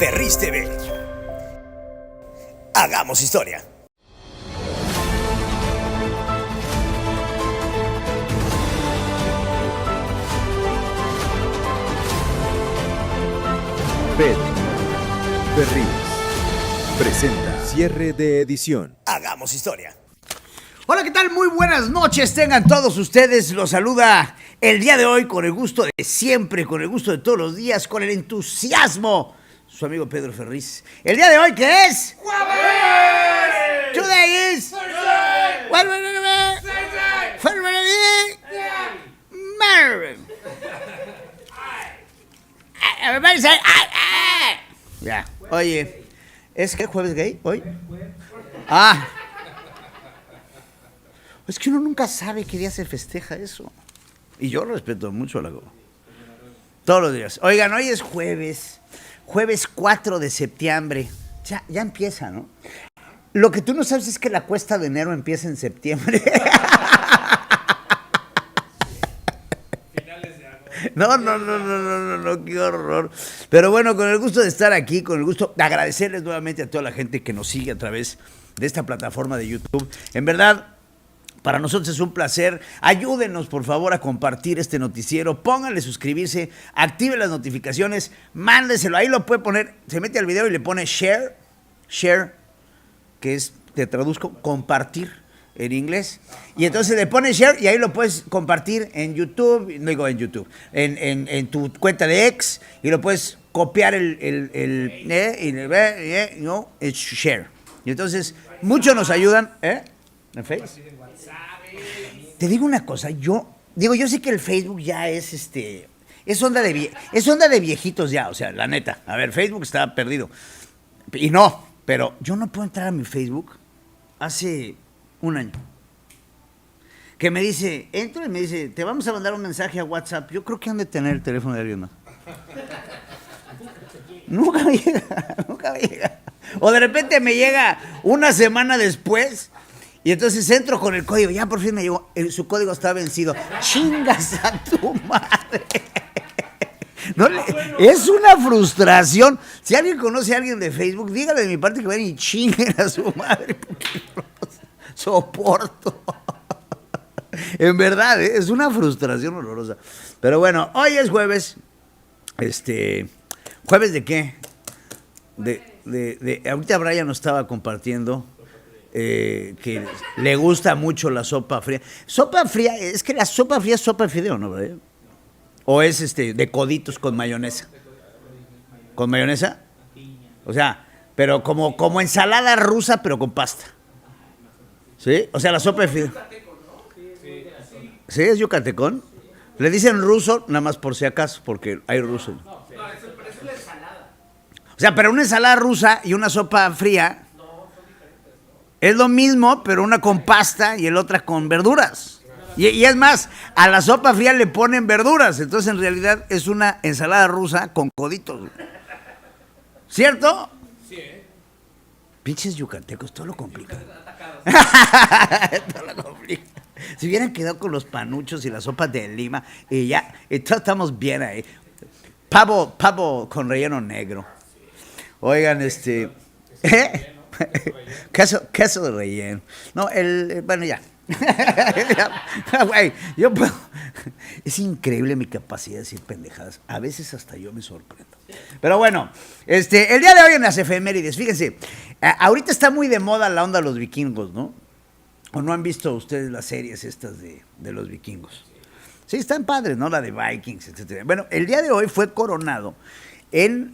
Ferriz TV. Hagamos historia. Pedro Ferriz presenta cierre de edición. Hagamos historia. Hola, ¿qué tal? Muy buenas noches tengan todos ustedes. Los saluda el día de hoy con el gusto de siempre, con el gusto de todos los días, con el entusiasmo, su amigo Pedro Ferriz. El día de hoy, ¿qué es? ¡Jueves! Today is... Thursday! What will it be? Thursday! What will it be? Marvin! Everybody say... Ya, oye, ¿es que jueves gay hoy? Ah... Es que uno nunca sabe qué día se festeja eso. Y yo respeto mucho a la Go. Todos los días. Oigan, hoy es jueves 4 de septiembre. Ya empieza, ¿no? Lo que tú no sabes es que la cuesta de enero empieza en septiembre. No, qué horror. Pero bueno, con el gusto de estar aquí, con el gusto de agradecerles nuevamente a toda la gente que nos sigue a través de esta plataforma de YouTube. En verdad, para nosotros es un placer. Ayúdenos, por favor, a compartir este noticiero. Pónganle suscribirse, activen las notificaciones, mándeselo. Ahí lo puede poner, se mete al video y le pone share, que es, te traduzco, compartir en inglés. Y entonces le pones share y ahí lo puedes compartir en YouTube, no digo en YouTube, en tu cuenta de X, y lo puedes copiar no, es share. Y entonces, muchos nos ayudan, ¿en Facebook? Te digo una cosa, yo sé que el Facebook ya es es onda de viejitos ya, o sea, la neta. A ver, Facebook está perdido. Y no, pero yo no puedo entrar a mi Facebook hace un año. Que me dice, entro y me dice, te vamos a mandar un mensaje a WhatsApp. Yo creo que han de tener el teléfono de alguien más. Nunca me llega. O de repente me llega una semana después. Y entonces entro con el código, ya por fin me llegó, su código está vencido. ¡Chingas a tu madre! No, es una frustración. Si alguien conoce a alguien de Facebook, dígale de mi parte que vayan y chinguen a su madre, porque no los soporto. En verdad, es una frustración horrorosa. Pero bueno, hoy es jueves. ¿Jueves de qué? Ahorita Brian nos estaba compartiendo que le gusta mucho la sopa fría. Sopa fría, es que la sopa fría es sopa de fideo, ¿no? ¿Verdad? ¿O es de coditos con mayonesa? ¿Con mayonesa? O sea, pero como ensalada rusa, pero con pasta. ¿Sí? O sea, la sopa de fideo. ¿Sí? ¿Es yucatecón? Le dicen ruso, nada más por si acaso, porque hay ruso. Pero es una ensalada. O sea, pero una ensalada rusa y una sopa fría es lo mismo, pero una con pasta y el otra con verduras. Y es más, a la sopa fría le ponen verduras. Entonces, en realidad, es una ensalada rusa con coditos. ¿Cierto? Sí, Pinches yucatecos, todo lo complica. Todo lo complica. Si hubieran quedado con los panuchos y la sopa de lima, y ya, entonces estamos bien ahí. Pavo con relleno negro. Oigan, queso de relleno. No, bueno, ya. Güey, yo puedo. Es increíble mi capacidad de decir pendejadas. A veces hasta yo me sorprendo. Pero bueno, el día de hoy en las efemérides, fíjense, ahorita está muy de moda la onda de los vikingos, ¿no? ¿O no han visto ustedes las series estas de los vikingos? Sí, están padres, ¿no? La de Vikings, etcétera. Bueno, el día de hoy fue coronado en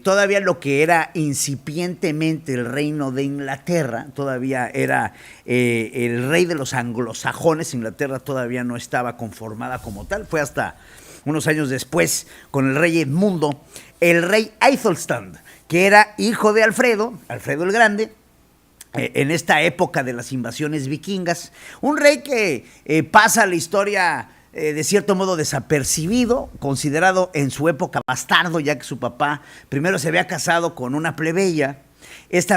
todavía lo que era incipientemente el reino de Inglaterra. Todavía era el rey de los anglosajones. Inglaterra todavía no estaba conformada como tal. Fue hasta unos años después, con el rey Edmundo, el rey Aethelstan, que era hijo de Alfredo el Grande, en esta época de las invasiones vikingas. Un rey que pasa a la historia de cierto modo desapercibido, considerado en su época bastardo, ya que su papá primero se había casado con una plebeya.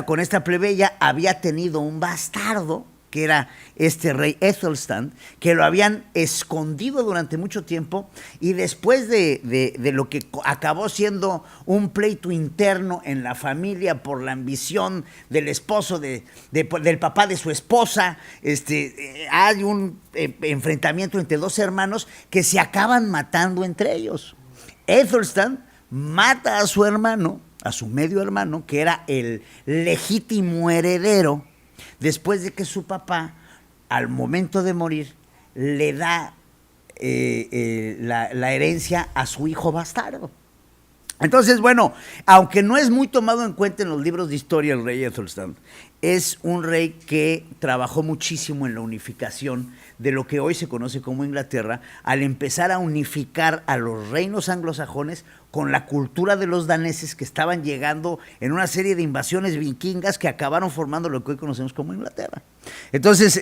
Con esta plebeya había tenido un bastardo, que era este rey Ethelstan, que lo habían escondido durante mucho tiempo y después de lo que acabó siendo un pleito interno en la familia por la ambición del esposo, del papá de su esposa, hay un enfrentamiento entre dos hermanos que se acaban matando entre ellos. Ethelstan mata a su hermano, a su medio hermano, que era el legítimo heredero, después de que su papá, al momento de morir, le da la herencia a su hijo bastardo. Entonces, bueno, aunque no es muy tomado en cuenta en los libros de historia el rey Ethelstan, es un rey que trabajó muchísimo en la unificación de lo que hoy se conoce como Inglaterra, al empezar a unificar a los reinos anglosajones con la cultura de los daneses que estaban llegando en una serie de invasiones vikingas que acabaron formando lo que hoy conocemos como Inglaterra. Entonces,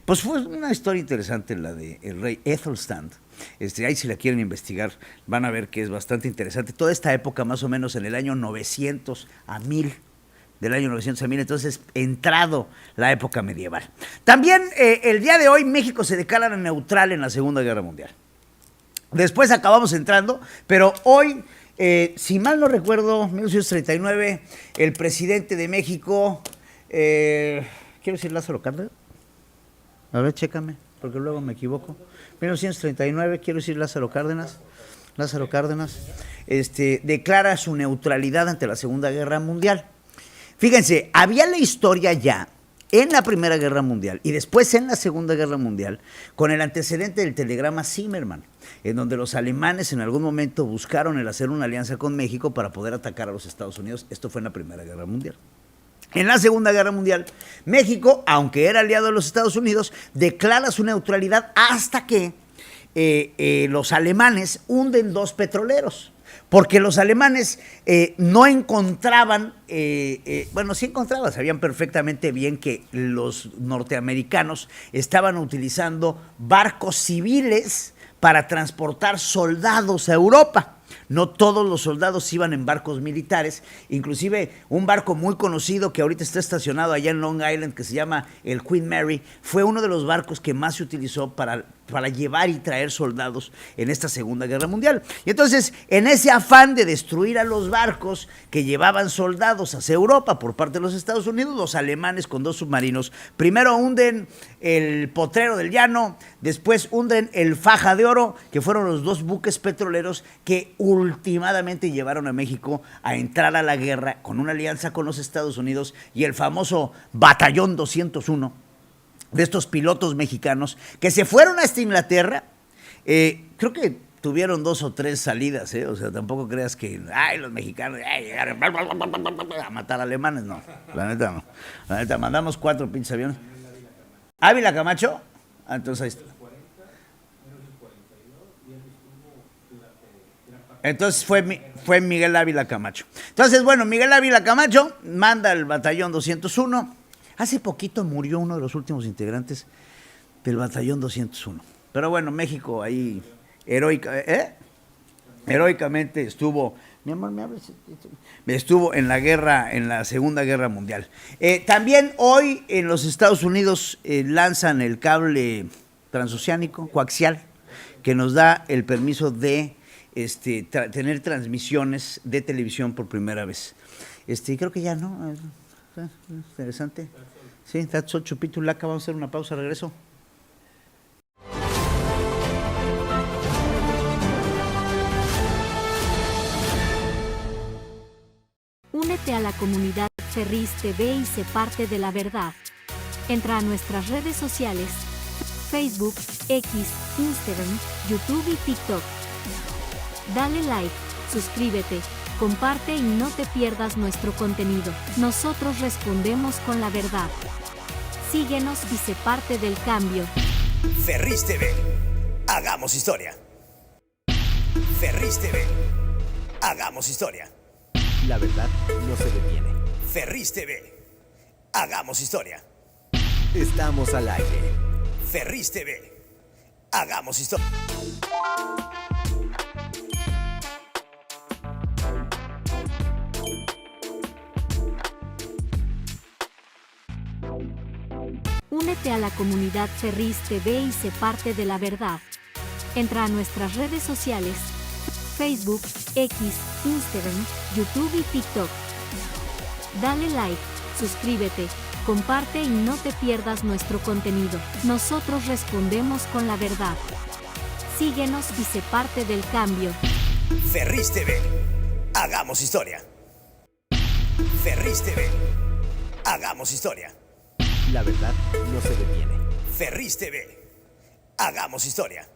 pues fue una historia interesante la de el rey Ethelstan. Ahí si la quieren investigar van a ver que es bastante interesante. Toda esta época más o menos en el año 900 a 1000, del año 900 a 1000, entonces entrado la época medieval. También el día de hoy México se declara neutral en la Segunda Guerra Mundial. Después acabamos entrando, pero hoy, si mal no recuerdo, 1939, el presidente de México, quiero decir Lázaro Cárdenas, a ver, chécame, porque luego me equivoco. 1939, quiero decir Lázaro Cárdenas, declara su neutralidad ante la Segunda Guerra Mundial. Fíjense, había la historia ya en la Primera Guerra Mundial y después en la Segunda Guerra Mundial con el antecedente del telegrama Zimmermann, en donde los alemanes en algún momento buscaron el hacer una alianza con México para poder atacar a los Estados Unidos. Esto fue en la Primera Guerra Mundial. En la Segunda Guerra Mundial, México, aunque era aliado de los Estados Unidos, declara su neutralidad hasta que los alemanes hunden dos petroleros. Porque los alemanes no encontraban, bueno, sí encontraban, sabían perfectamente bien que los norteamericanos estaban utilizando barcos civiles para transportar soldados a Europa. No todos los soldados iban en barcos militares, inclusive un barco muy conocido que ahorita está estacionado allá en Long Island, que se llama el Queen Mary, fue uno de los barcos que más se utilizó para llevar y traer soldados en esta Segunda Guerra Mundial. Y entonces, en ese afán de destruir a los barcos que llevaban soldados hacia Europa por parte de los Estados Unidos, los alemanes con dos submarinos, primero hunden el Potrero del Llano, después hunden el Faja de Oro, que fueron los dos buques petroleros que últimamente llevaron a México a entrar a la guerra con una alianza con los Estados Unidos y el famoso Batallón 201 de estos pilotos mexicanos que se fueron hasta Inglaterra. Creo que tuvieron 2 o 3 salidas, o sea, tampoco creas que los mexicanos llegaron a matar alemanes, no, la neta no. La neta, mandamos 4 pinches aviones. ¿Ávila Camacho? Entonces ahí está. Entonces fue Miguel Ávila Camacho. Entonces, bueno, Miguel Ávila Camacho manda el Batallón 201. Hace poquito murió uno de los últimos integrantes del Batallón 201. Pero bueno, México ahí heroicamente estuvo. Mi amor, ¿me abres? Estuvo en la guerra, en la Segunda Guerra Mundial. También hoy en los Estados Unidos lanzan el cable transoceánico, coaxial, que nos da el permiso de tener transmisiones de televisión por primera vez. Creo que ya no. Interesante. Sí, that's all, Chupito Laca. Vamos a hacer una pausa, regreso. Únete a la comunidad Ferris TV y sé parte de la verdad. Entra a nuestras redes sociales: Facebook, X, Instagram, YouTube y TikTok. Dale like, suscríbete, comparte y no te pierdas nuestro contenido. Nosotros respondemos con la verdad. Síguenos y sé parte del cambio. Ferris TV. Hagamos historia. Ferris TV. Hagamos historia. La verdad no se detiene. Ferris TV. Hagamos historia. Estamos al aire. Ferris TV. Hagamos historia. Únete a la comunidad Ferris TV y sé parte de la verdad. Entra a nuestras redes sociales, Facebook, X, Instagram, YouTube y TikTok. Dale like, suscríbete, comparte y no te pierdas nuestro contenido. Nosotros respondemos con la verdad. Síguenos y sé parte del cambio. Ferris TV. Hagamos historia. Ferris TV. Hagamos historia. La verdad no se detiene. Ferris TV. Hagamos historia.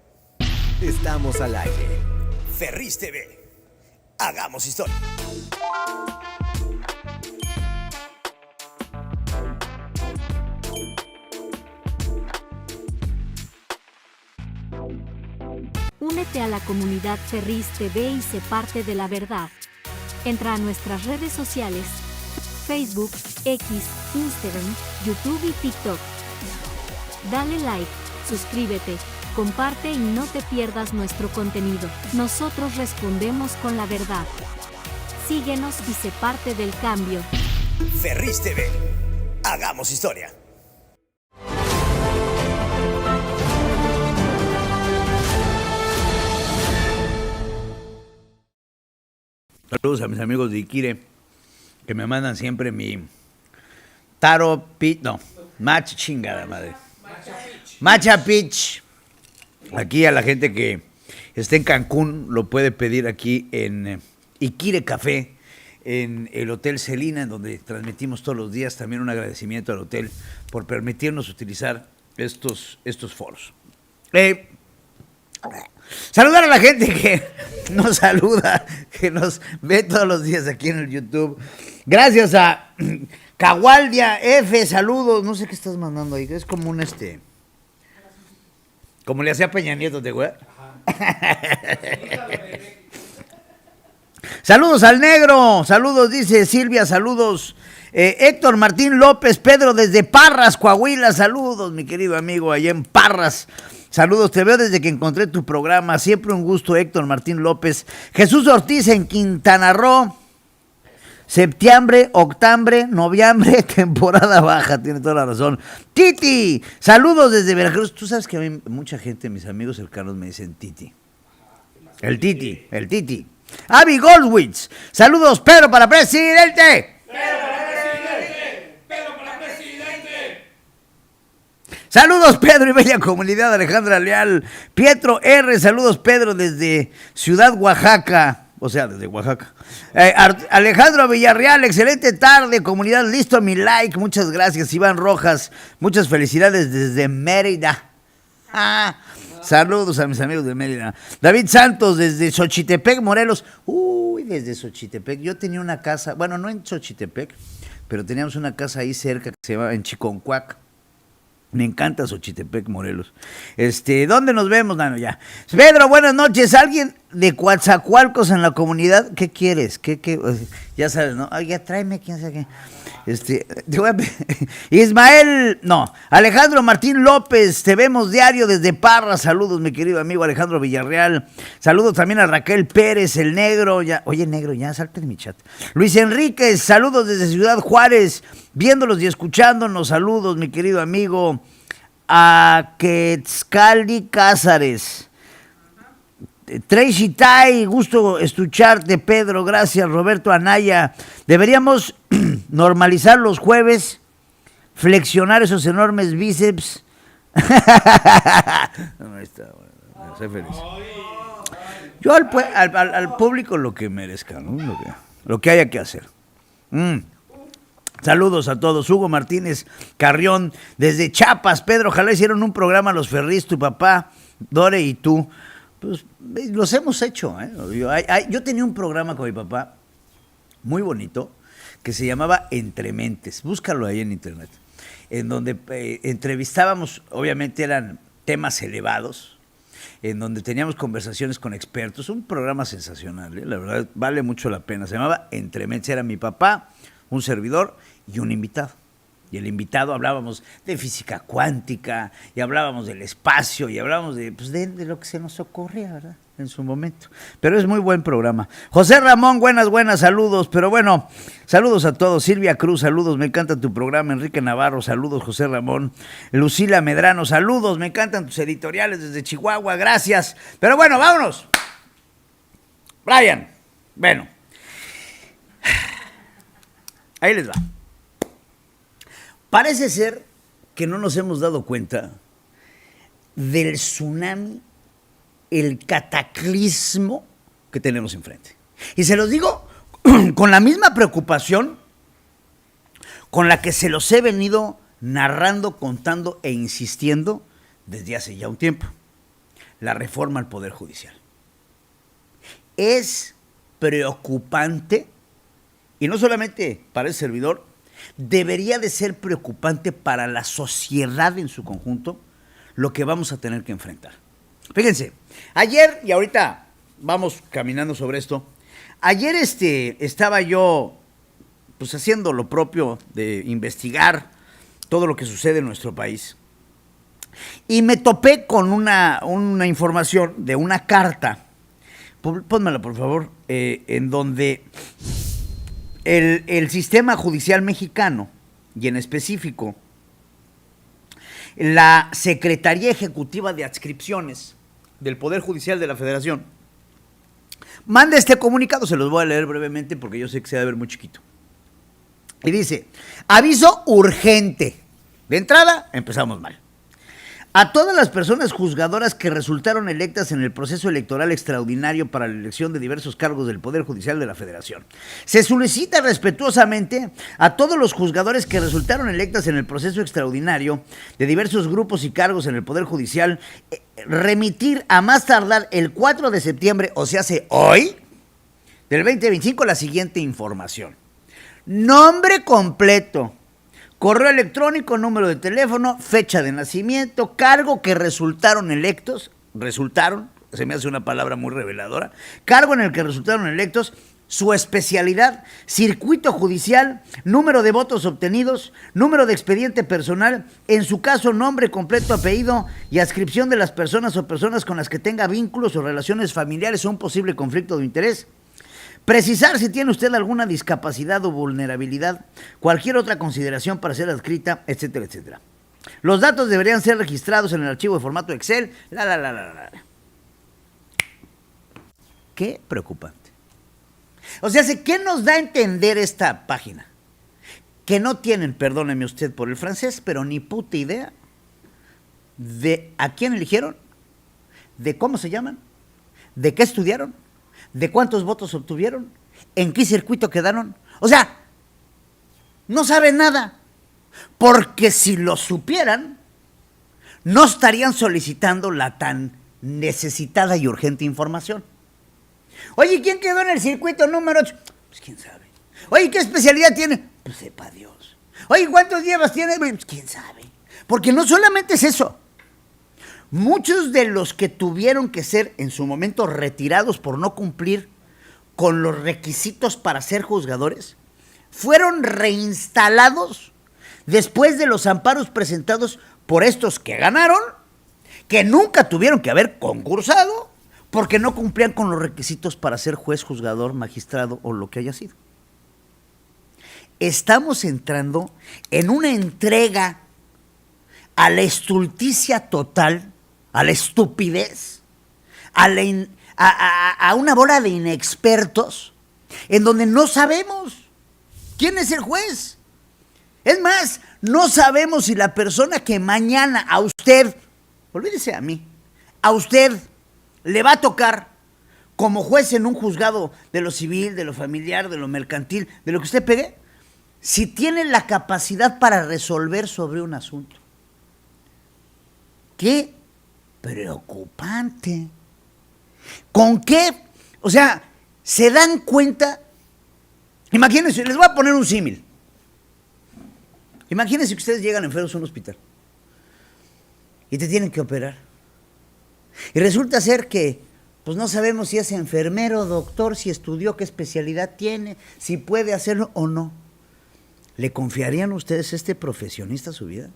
Estamos al aire. Ferris TV. Hagamos historia. Únete a la comunidad Ferris TV y sé parte de la verdad. Entra a nuestras redes sociales, Facebook, X, Instagram, YouTube y TikTok. Dale like, suscríbete, comparte y no te pierdas nuestro contenido. Nosotros respondemos con la verdad. Síguenos y sé parte del cambio. Ferris TV. Hagamos historia. Saludos a mis amigos de Iquire, que me mandan siempre mi Taro Pit, no, Match chingada madre. Matcha Peach. Aquí a la gente que esté en Cancún lo puede pedir aquí en Iquire Café, en el Hotel Celina, en donde transmitimos todos los días. También un agradecimiento al hotel por permitirnos utilizar estos foros. Saludar a la gente que nos saluda, que nos ve todos los días aquí en el YouTube. Gracias a Cagualdia F, saludos. No sé qué estás mandando ahí, es como un como le hacía Peña Nieto, ¿te güey? Saludos al negro, saludos, dice Silvia, saludos. Héctor Martín López, Pedro desde Parras, Coahuila, saludos, mi querido amigo, allá en Parras. Saludos, te veo desde que encontré tu programa. Siempre un gusto, Héctor Martín López. Jesús Ortiz en Quintana Roo. Septiembre, octubre, noviembre, temporada baja. Tiene toda la razón. Titi, saludos desde Veracruz. Tú sabes que a mí mucha gente, mis amigos cercanos, me dicen Titi. El Titi. Avi Goldwitz, saludos, Pedro para presidente. Saludos, Pedro y bella comunidad, Alejandra Leal. Pietro R, saludos, Pedro, desde Ciudad Oaxaca. O sea, desde Oaxaca. Alejandro Villarreal, excelente tarde, comunidad, listo mi like. Muchas gracias, Iván Rojas. Muchas felicidades desde Mérida. Saludos a mis amigos de Mérida. David Santos, desde Xochitepec, Morelos. Uy, desde Xochitepec. Yo tenía una casa, bueno, no en Xochitepec, pero teníamos una casa ahí cerca que se llamaba en Chiconcuac. Me encanta Xochitepec, Morelos. ¿Dónde nos vemos, Nano? Ya. Pedro, buenas noches. ¿Alguien de Coatzacoalcos en la comunidad? ¿Qué quieres? Ya sabes, ¿no? Ay, ya tráeme, quién sabe qué. Alejandro Martín López, te vemos diario desde Parra. Saludos, mi querido amigo Alejandro Villarreal. Saludos también a Raquel Pérez, el negro. Oye, negro, ya salte de mi chat. Luis Enríquez, saludos desde Ciudad Juárez, viéndolos y escuchándonos. Saludos, mi querido amigo. A Quetzcaldi Cázares. Tracy Tai, gusto escucharte, Pedro, gracias. Roberto Anaya, deberíamos normalizar los jueves, flexionar esos enormes bíceps. Ahí está, bueno, soy feliz. Yo al público lo que merezca, ¿no? Lo que haya que hacer. Saludos a todos. Hugo Martínez Carrión, desde Chiapas. Pedro, ojalá hicieron un programa los Ferris, tu papá, Dore y tú. Pues los hemos hecho, ¿eh? Yo tenía un programa con mi papá muy bonito que se llamaba Entre Mentes. Búscalo ahí en internet. En donde entrevistábamos, obviamente eran temas elevados, en donde teníamos conversaciones con expertos. Un programa sensacional, ¿eh? La verdad, vale mucho la pena. Se llamaba Entre Mentes. Era mi papá, un servidor y un invitado. Y el invitado hablábamos de física cuántica, y hablábamos del espacio, y hablábamos de lo que se nos ocurría, ¿verdad? en su momento. Pero es muy buen programa. José Ramón, buenas, saludos. Pero bueno, saludos a todos. Silvia Cruz, saludos, me encanta tu programa. Enrique Navarro, saludos, José Ramón. Lucila Medrano, saludos, me encantan tus editoriales desde Chihuahua, gracias. Pero bueno, vámonos. Brian, bueno. Ahí les va. Parece ser que no nos hemos dado cuenta del tsunami, el cataclismo que tenemos enfrente. Y se los digo con la misma preocupación con la que se los he venido narrando, contando e insistiendo desde hace ya un tiempo. La reforma al Poder Judicial. Es preocupante, y no solamente para el servidor, debería de ser preocupante para la sociedad en su conjunto, lo que vamos a tener que enfrentar. Fíjense, ayer, y ahorita vamos caminando sobre esto, ayer estaba yo pues haciendo lo propio de investigar todo lo que sucede en nuestro país, y me topé con una información de una carta, pónmela por favor, en donde el sistema judicial mexicano, y en específico la Secretaría Ejecutiva de Adscripciones del Poder Judicial de la Federación, manda este comunicado, se los voy a leer brevemente porque yo sé que se va a ver muy chiquito. Y dice, aviso urgente. De entrada, empezamos mal. A todas las personas juzgadoras que resultaron electas en el proceso electoral extraordinario para la elección de diversos cargos del Poder Judicial de la Federación, se solicita respetuosamente a todos los juzgadores que resultaron electas en el proceso extraordinario de diversos grupos y cargos en el Poder Judicial remitir a más tardar el 4 de septiembre, o sea, hace hoy, del 2025, la siguiente información. Nombre completo, correo electrónico, número de teléfono, fecha de nacimiento, cargo que resultaron electos, se me hace una palabra muy reveladora, cargo en el que resultaron electos, su especialidad, circuito judicial, número de votos obtenidos, número de expediente personal, en su caso nombre completo, apellido y adscripción de las personas o personas con las que tenga vínculos o relaciones familiares o un posible conflicto de interés. Precisar si tiene usted alguna discapacidad o vulnerabilidad, cualquier otra consideración para ser adscrita, etcétera, etcétera. Los datos deberían ser registrados en el archivo de formato Excel. Qué preocupante. O sea, ¿qué nos da a entender esta página? Que no tienen, perdóneme usted por el francés, pero ni puta idea de a quién eligieron, de cómo se llaman, de qué estudiaron, de cuántos votos obtuvieron, en qué circuito quedaron. O sea, no saben nada, porque si lo supieran, no estarían solicitando la tan necesitada y urgente información. Oye, ¿quién quedó en el circuito número 8? Pues quién sabe. Oye, ¿qué especialidad tiene? Pues sepa Dios. Oye, ¿cuántos llevas tiene? Pues quién sabe. Porque no solamente es eso. Muchos de los que tuvieron que ser en su momento retirados por no cumplir con los requisitos para ser juzgadores, fueron reinstalados después de los amparos presentados por estos que ganaron, que nunca tuvieron que haber concursado, porque no cumplían con los requisitos para ser juez, juzgador, magistrado o lo que haya sido. Estamos entrando en una entrega a la estulticia total, a la estupidez, a una bola de inexpertos, en donde no sabemos quién es el juez. Es más, no sabemos si la persona que mañana a usted, olvídese a mí, a usted le va a tocar como juez en un juzgado de lo civil, de lo familiar, de lo mercantil, de lo que usted pegue, si tiene la capacidad para resolver sobre un asunto. ¿Qué? Preocupante. ¿Con qué? O sea, se dan cuenta. Imagínense, les voy a poner un símil. Imagínense que ustedes llegan enfermos a un hospital y te tienen que operar. Y resulta ser que, pues no sabemos si es enfermero, doctor, si estudió, qué especialidad tiene, si puede hacerlo o no. ¿Le confiarían ustedes a este profesionista su vida?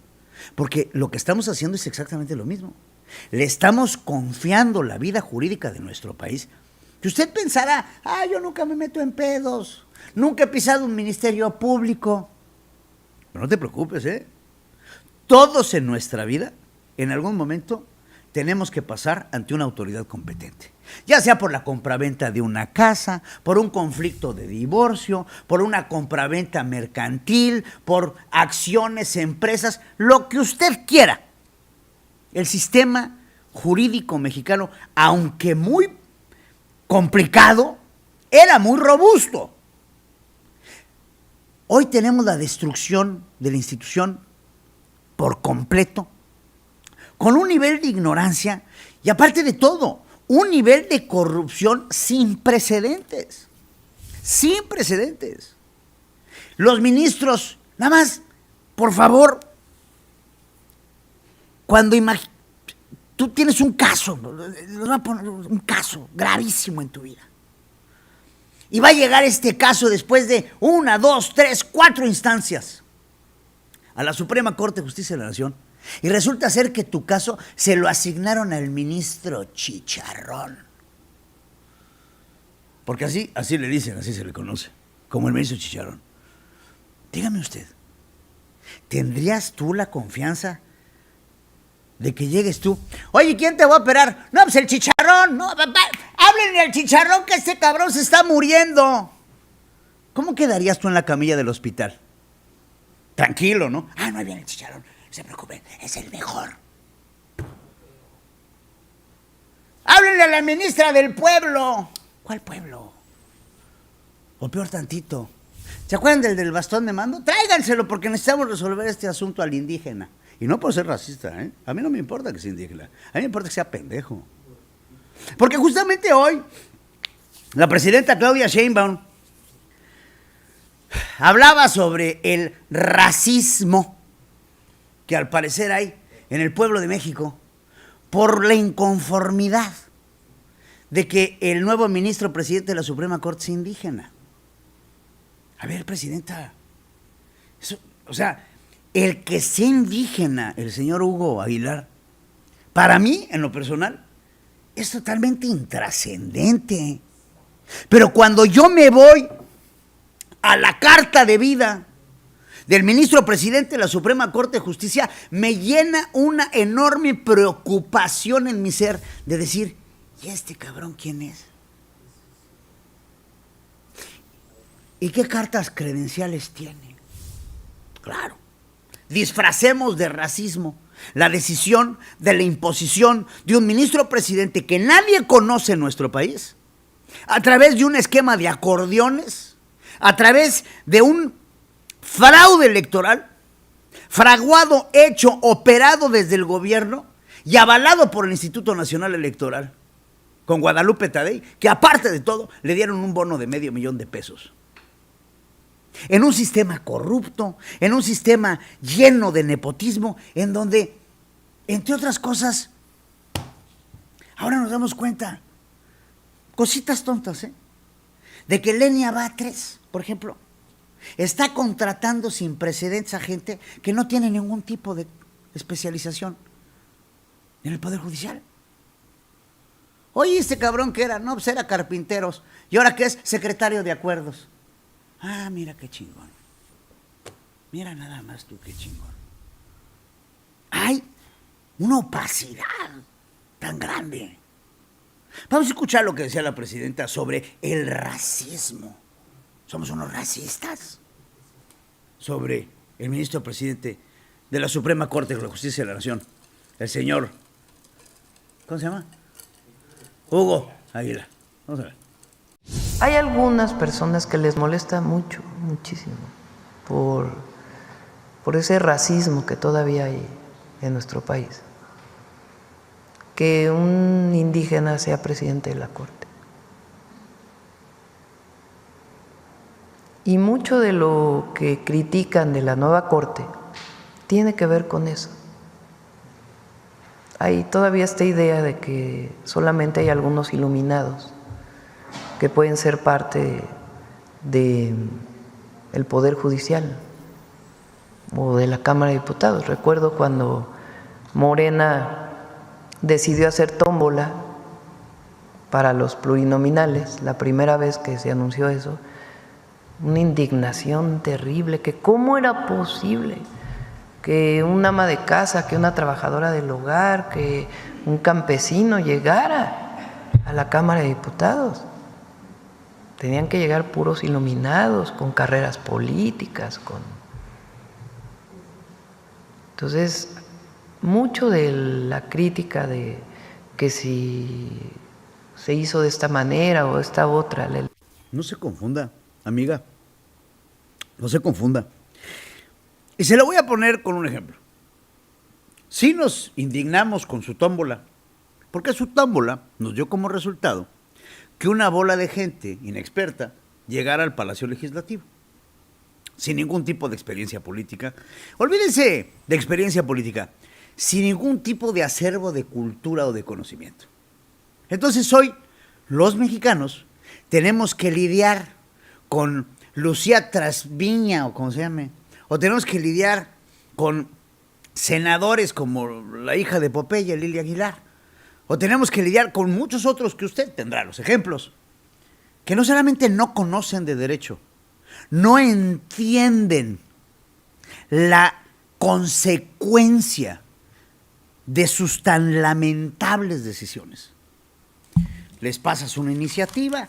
Porque lo que estamos haciendo es exactamente lo mismo. le estamos confiando la vida jurídica de nuestro país. Que usted pensará, yo nunca me meto en pedos, nunca he pisado un ministerio público. Pero no te preocupes, todos en nuestra vida, en algún momento, tenemos que pasar ante una autoridad competente. Ya sea por la compraventa de una casa, por un conflicto de divorcio, por una compraventa mercantil, por acciones, empresas, lo que usted quiera. El sistema jurídico mexicano, aunque muy complicado, era muy robusto. Hoy tenemos la destrucción de la institución por completo, con un nivel de ignorancia y, aparte de todo, un nivel de corrupción sin precedentes. Sin precedentes. Los ministros, nada más, por favor, cuando tú tienes un caso, les voy a poner un caso gravísimo en tu vida, y va a llegar este caso después de 1, 2, 3, 4 instancias a la Suprema Corte de Justicia de la Nación, y resulta ser que tu caso se lo asignaron al ministro Chicharrón. Porque así le dicen, así se le conoce, como el ministro Chicharrón. Dígame usted, ¿tendrías tú la confianza de que llegues tú? Oye, ¿quién te va a operar? No, pues el Chicharrón. No, háblenle al Chicharrón, que este cabrón se está muriendo. ¿Cómo quedarías tú en la camilla del hospital? Tranquilo, ¿no? No viene el Chicharrón, no se preocupen, es el mejor. Háblenle a la ministra del pueblo. ¿Cuál pueblo? O peor tantito, ¿se acuerdan del bastón de mando? Tráiganselo, porque necesitamos resolver este asunto al indígena. Y no por ser racista, A mí no me importa que sea indígena, a mí me importa que sea pendejo. Porque justamente hoy, la presidenta Claudia Sheinbaum hablaba sobre el racismo que al parecer hay en el pueblo de México por la inconformidad de que el nuevo ministro presidente de la Suprema Corte sea indígena. A ver, presidenta, el que sea indígena, el señor Hugo Aguilar, para mí, en lo personal, es totalmente intrascendente. Pero cuando yo me voy a la carta de vida del ministro presidente de la Suprema Corte de Justicia, me llena una enorme preocupación en mi ser de decir, ¿y este cabrón quién es? ¿Y qué cartas credenciales tiene? Claro, disfracemos de racismo la decisión de la imposición de un ministro presidente que nadie conoce en nuestro país, a través de un esquema de acordeones, a través de un fraude electoral, fraguado, hecho, operado desde el gobierno y avalado por el Instituto Nacional Electoral, con Guadalupe Tadei, que aparte de todo, le dieron un bono de $500,000. En un sistema corrupto, en un sistema lleno de nepotismo, en donde, entre otras cosas, ahora nos damos cuenta, cositas tontas, de que Lenia Batres, por ejemplo, está contratando sin precedentes a gente que no tiene ningún tipo de especialización en el Poder Judicial. Oye, este cabrón que era, no, pues era carpinteros, y ahora que es secretario de acuerdos. Mira qué chingón. Mira nada más tú qué chingón. Hay una opacidad tan grande. Vamos a escuchar lo que decía la presidenta sobre el racismo. Somos unos racistas. Sobre el ministro presidente de la Suprema Corte de la Justicia de la Nación, el señor, ¿cómo se llama? Hugo Aguilar. Vamos a ver. Hay algunas personas que les molesta mucho, muchísimo, por ese racismo que todavía hay en nuestro país. Que un indígena sea presidente de la Corte. Y mucho de lo que critican de la nueva Corte tiene que ver con eso. Hay todavía esta idea de que solamente hay algunos iluminados que pueden ser parte del Poder Judicial o de la Cámara de Diputados. Recuerdo cuando Morena decidió hacer tómbola para los plurinominales, la primera vez que se anunció eso, una indignación terrible, que cómo era posible que una ama de casa, que una trabajadora del hogar, que un campesino llegara a la Cámara de Diputados. Tenían que llegar puros iluminados, con carreras políticas, Entonces, mucho de la crítica de que si se hizo de esta manera o de esta otra. No se confunda, amiga. No se confunda. Y se lo voy a poner con un ejemplo. Sí nos indignamos con su tómbola, porque su tómbola nos dio como resultado que una bola de gente inexperta llegara al Palacio Legislativo, sin ningún tipo de experiencia política. Olvídense de experiencia política, sin ningún tipo de acervo de cultura o de conocimiento. Entonces hoy los mexicanos tenemos que lidiar con Lucía Trasviña, o como se llame, o tenemos que lidiar con senadores como la hija de Popeye, Lilia Aguilar, o tenemos que lidiar con muchos otros que usted tendrá los ejemplos, que no solamente no conocen de derecho, no entienden la consecuencia de sus tan lamentables decisiones. Les pasas una iniciativa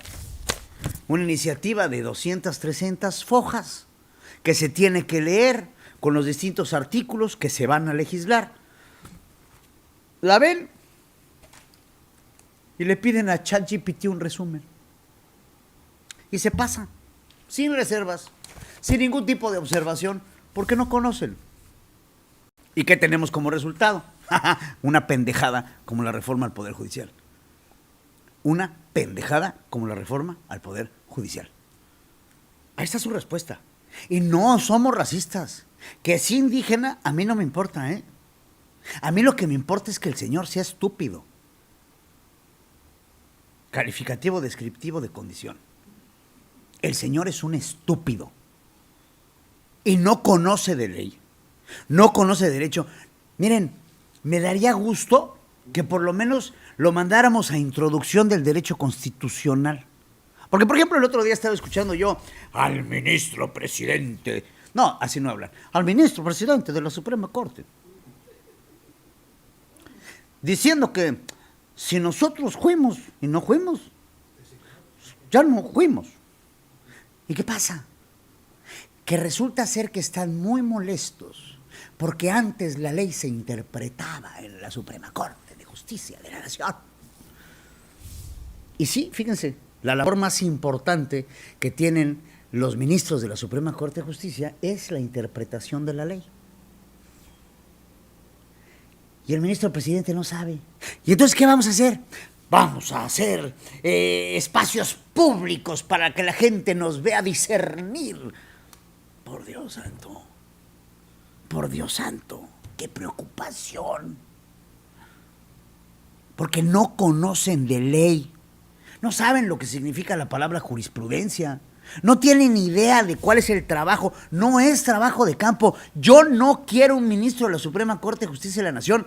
de 200, 300 hojas que se tiene que leer con los distintos artículos que se van a legislar. La ven y le piden a ChatGPT un resumen. Y se pasa, sin reservas, sin ningún tipo de observación, porque no conocen. ¿Y qué tenemos como resultado? Una pendejada como la reforma al Poder Judicial. Una pendejada como la reforma al Poder Judicial. Ahí está su respuesta. Y no somos racistas. Que es indígena, a mí no me importa, ¿eh? A mí lo que me importa es que el señor sea estúpido. Calificativo descriptivo de condición. El señor es un estúpido. Y no conoce de ley. No conoce derecho. Miren, me daría gusto que por lo menos lo mandáramos a introducción del derecho constitucional. Porque, por ejemplo, el otro día estaba escuchando yo al ministro presidente. No, así no hablan. Al ministro presidente de la Suprema Corte. Diciendo que si nosotros fuimos y no fuimos, ya no fuimos. ¿Y qué pasa? Que resulta ser que están muy molestos porque antes la ley se interpretaba en la Suprema Corte de Justicia de la Nación. Y sí, fíjense, la labor más importante que tienen los ministros de la Suprema Corte de Justicia es la interpretación de la ley. Y el ministro presidente no sabe. ¿Y entonces qué vamos a hacer? Vamos a hacer espacios públicos para que la gente nos vea discernir. Por Dios santo. Por Dios santo. ¡Qué preocupación! Porque no conocen de ley. No saben lo que significa la palabra jurisprudencia. No tienen idea de cuál es el trabajo. No es trabajo de campo. Yo no quiero un ministro de la Suprema Corte de Justicia de la Nación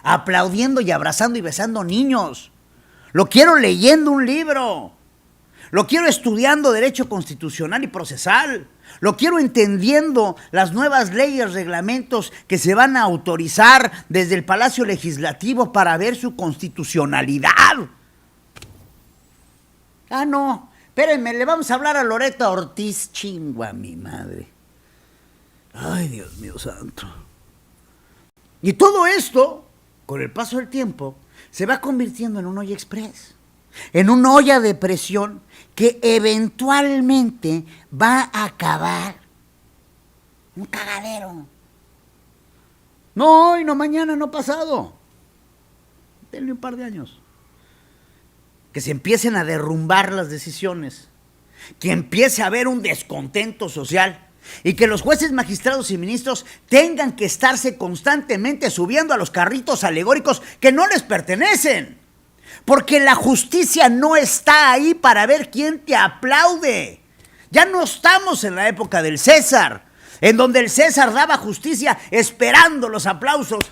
aplaudiendo y abrazando y besando niños. Lo quiero leyendo un libro. Lo quiero estudiando derecho constitucional y procesal. Lo quiero entendiendo las nuevas leyes, reglamentos que se van a autorizar desde el Palacio Legislativo para ver su constitucionalidad. Ah, no, espérenme, le vamos a hablar a Loreto Ortiz. Chingua mi madre. Ay, Dios mío santo. Y todo esto, con el paso del tiempo, se va convirtiendo en un olla express, en una olla de presión que eventualmente va a acabar un cagadero. No hoy, no mañana, no pasado. Denle un par de años. Que se empiecen a derrumbar las decisiones, que empiece a haber un descontento social y que los jueces, magistrados y ministros tengan que estarse constantemente subiendo a los carritos alegóricos que no les pertenecen. Porque la justicia no está ahí para ver quién te aplaude. Ya no estamos en la época del César, en donde el César daba justicia esperando los aplausos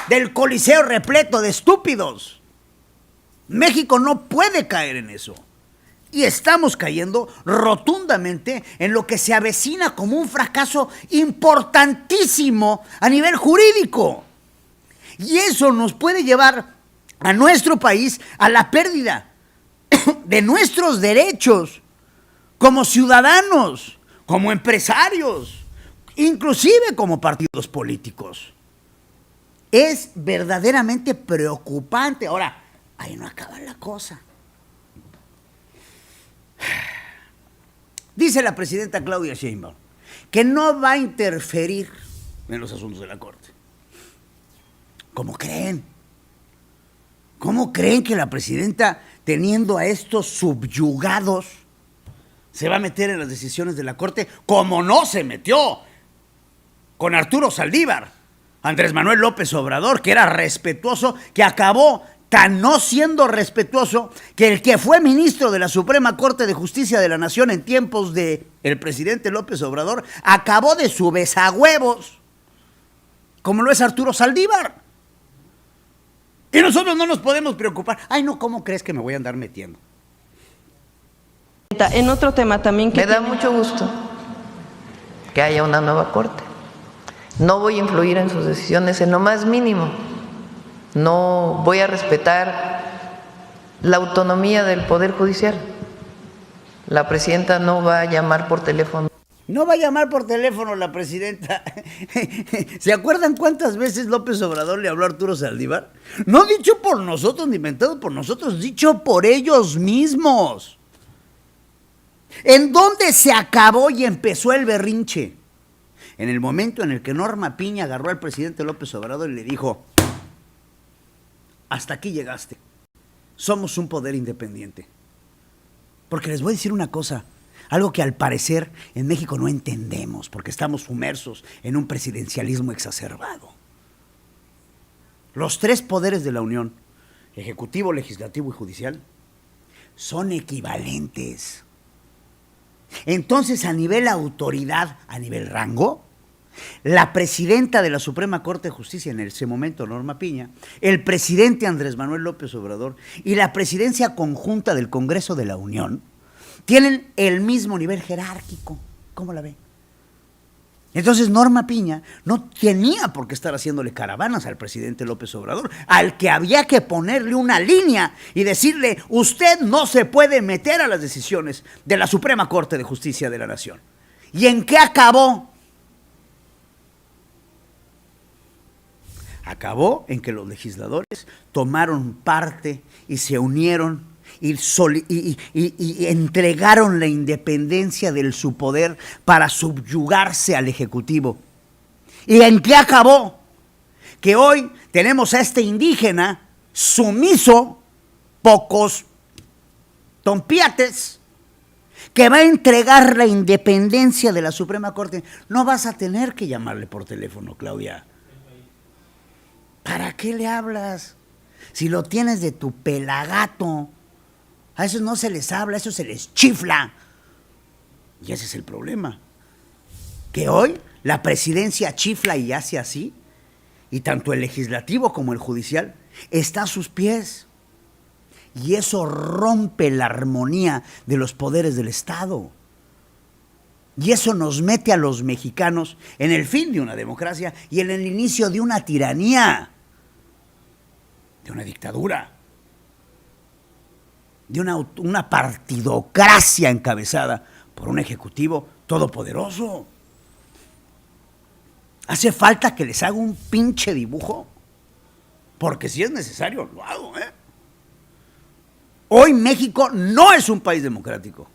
del Coliseo repleto de estúpidos. México no puede caer en eso. Y estamos cayendo rotundamente en lo que se avecina como un fracaso importantísimo a nivel jurídico. Y eso nos puede llevar a nuestro país a la pérdida de nuestros derechos como ciudadanos, como empresarios, inclusive como partidos políticos. Es verdaderamente preocupante. Ahora, ahí no acaba la cosa. Dice la presidenta Claudia Sheinbaum que no va a interferir en los asuntos de la Corte. ¿Cómo creen? ¿Cómo creen que la presidenta, teniendo a estos subyugados, se va a meter en las decisiones de la Corte como no se metió con Arturo Saldívar, Andrés Manuel López Obrador, que era respetuoso, que acabó tan no siendo respetuoso que el que fue ministro de la Suprema Corte de Justicia de la Nación en tiempos del presidente López Obrador acabó de su besahuevos, como lo es Arturo Saldívar. Y nosotros no nos podemos preocupar. Ay, no, ¿cómo crees que me voy a andar metiendo? En otro tema también que me da mucho gusto que haya una nueva Corte. No voy a influir en sus decisiones en lo más mínimo. No voy a respetar la autonomía del Poder Judicial. La presidenta no va a llamar por teléfono. No va a llamar por teléfono la presidenta. ¿Se acuerdan cuántas veces López Obrador le habló a Arturo Saldívar? No dicho por nosotros, ni inventado por nosotros, dicho por ellos mismos. ¿En dónde se acabó y empezó el berrinche? En el momento en el que Norma Piña agarró al presidente López Obrador y le dijo: hasta aquí llegaste. Somos un poder independiente. Porque les voy a decir una cosa, algo que al parecer en México no entendemos, porque estamos sumersos en un presidencialismo exacerbado. Los tres poderes de la Unión, ejecutivo, legislativo y judicial, son equivalentes. Entonces, a nivel autoridad, a nivel rango, la presidenta de la Suprema Corte de Justicia en ese momento, Norma Piña, el presidente Andrés Manuel López Obrador y la presidencia conjunta del Congreso de la Unión tienen el mismo nivel jerárquico. ¿Cómo la ve? Entonces Norma Piña no tenía por qué estar haciéndole caravanas al presidente López Obrador, al que había que ponerle una línea y decirle: usted no se puede meter a las decisiones de la Suprema Corte de Justicia de la Nación. ¿Y en qué acabó? Acabó en que los legisladores tomaron parte y se unieron y entregaron la independencia de su poder para subyugarse al Ejecutivo. ¿Y en qué acabó? Que hoy tenemos a este indígena sumiso, pocos tompiates, que va a entregar la independencia de la Suprema Corte. No vas a tener que llamarle por teléfono, Claudia. ¿Para qué le hablas? Si lo tienes de tu pelagato. A esos no se les habla, a esos se les chifla. Y ese es el problema. Que hoy la presidencia chifla y hace así, y tanto el legislativo como el judicial está a sus pies. Y eso rompe la armonía de los poderes del Estado. Y eso nos mete a los mexicanos en el fin de una democracia y en el inicio de una tiranía, de una dictadura, de una partidocracia encabezada por un ejecutivo todopoderoso. ¿Hace falta que les haga un pinche dibujo? Porque si es necesario, lo hago, ¿eh? Hoy México no es un país democrático.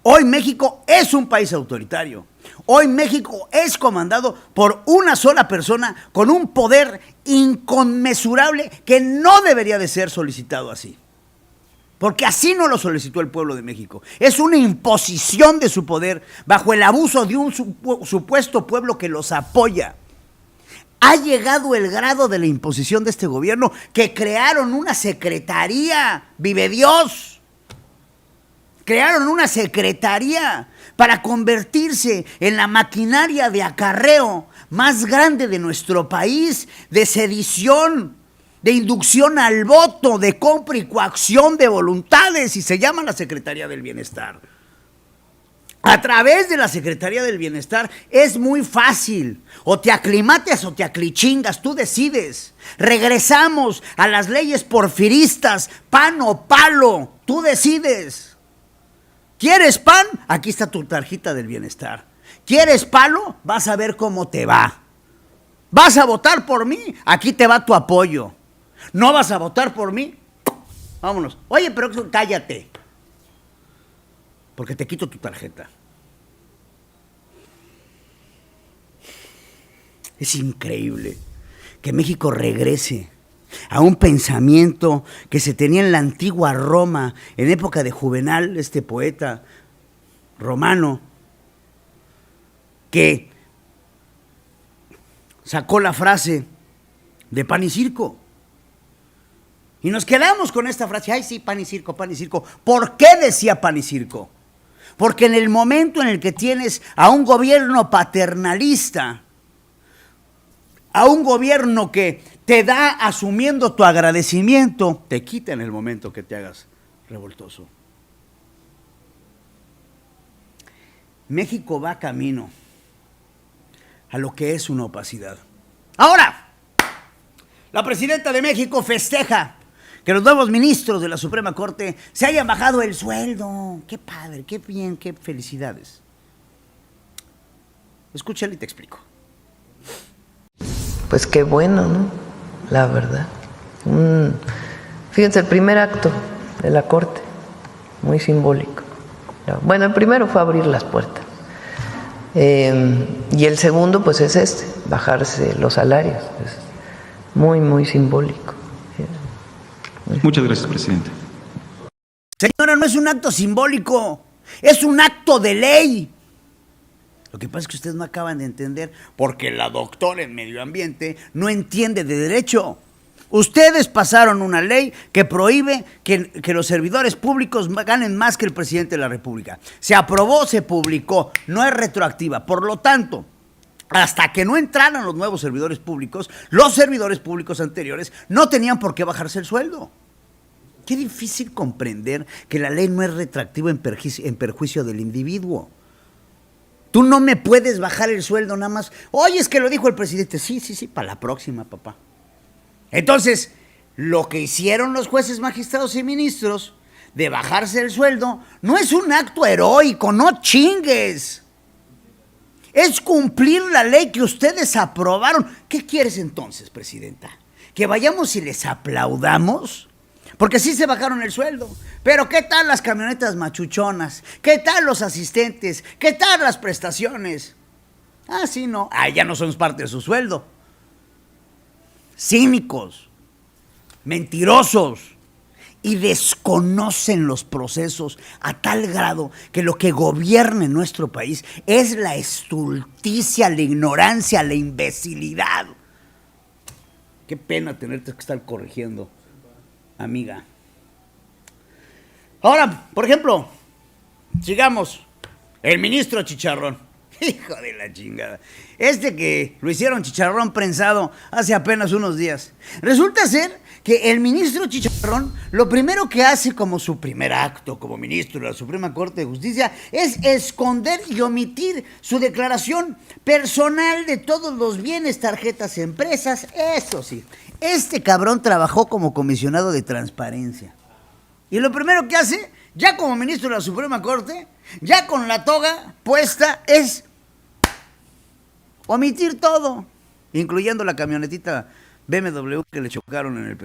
Hoy México es un país autoritario. Hoy México es comandado por una sola persona con un poder inconmensurable que no debería de ser solicitado así. Porque así no lo solicitó el pueblo de México. Es una imposición de su poder bajo el abuso de un supuesto pueblo que los apoya. Ha llegado el grado de la imposición de este gobierno que crearon una secretaría, vive Dios. Crearon una secretaría para convertirse en la maquinaria de acarreo más grande de nuestro país, de sedición, de inducción al voto, de compra y coacción de voluntades, y se llama la Secretaría del Bienestar. A través de la Secretaría del Bienestar es muy fácil. O te aclimates o te aclichingas, tú decides. Regresamos a las leyes porfiristas, pan o palo, tú decides. ¿Quieres pan? Aquí está tu tarjeta del bienestar. ¿Quieres palo? Vas a ver cómo te va. ¿Vas a votar por mí? Aquí te va tu apoyo. ¿No vas a votar por mí? Vámonos. Oye, pero cállate. Porque te quito tu tarjeta. Es increíble que México regrese a un pensamiento que se tenía en la antigua Roma, en época de Juvenal, este poeta romano, que sacó la frase de pan y circo. Y nos quedamos con esta frase, ay sí, pan y circo, pan y circo. ¿Por qué decía pan y circo? Porque en el momento en el que tienes a un gobierno paternalista, a un gobierno que te da asumiendo tu agradecimiento, te quita en el momento que te hagas revoltoso. México va camino a lo que es una opacidad. Ahora, la presidenta de México festeja que los nuevos ministros de la Suprema Corte se hayan bajado el sueldo. Qué padre, qué bien, qué felicidades. Escúchale y te explico. Pues qué bueno, ¿no? La verdad. Fíjense, el primer acto de la Corte, muy simbólico. Bueno, el primero fue abrir las puertas. Y el segundo, pues es bajarse los salarios. Es muy, muy simbólico. Muchas gracias, presidente. Señora, no es un acto simbólico, es un acto de ley. Lo que pasa es que ustedes no acaban de entender, porque la doctora en medio ambiente no entiende de derecho. Ustedes pasaron una ley que prohíbe que los servidores públicos ganen más que el presidente de la República. Se aprobó, se publicó, no es retroactiva. Por lo tanto, hasta que no entraran los nuevos servidores públicos, los servidores públicos anteriores no tenían por qué bajarse el sueldo. Qué difícil comprender que la ley no es retroactiva en perjuicio del individuo. Tú no me puedes bajar el sueldo nada más. Oye, es que lo dijo el presidente. Sí, para la próxima, papá. Entonces, lo que hicieron los jueces, magistrados y ministros de bajarse el sueldo no es un acto heroico, no chingues. Es cumplir la ley que ustedes aprobaron. ¿Qué quieres entonces, presidenta? ¿Que vayamos y les aplaudamos? Porque sí se bajaron el sueldo. Pero ¿qué tal las camionetas machuchonas? ¿Qué tal los asistentes? ¿Qué tal las prestaciones? Ah, sí, no. Ah, ya no son parte de su sueldo. Cínicos, mentirosos, y desconocen los procesos a tal grado que lo que gobierna en nuestro país es la estulticia, la ignorancia, la imbecilidad. Qué pena tenerte que estar corrigiendo, amiga. Ahora, por ejemplo, sigamos. El ministro Chicharrón. Hijo de la chingada. Que lo hicieron chicharrón prensado hace apenas unos días. Resulta ser que el ministro Chicharrón, lo primero que hace como su primer acto como ministro de la Suprema Corte de Justicia es esconder y omitir su declaración personal de todos los bienes, tarjetas, empresas. Eso sí, este cabrón trabajó como comisionado de transparencia. Y lo primero que hace, ya como ministro de la Suprema Corte, ya con la toga puesta, es omitir todo, incluyendo la camionetita BMW que le chocaron en el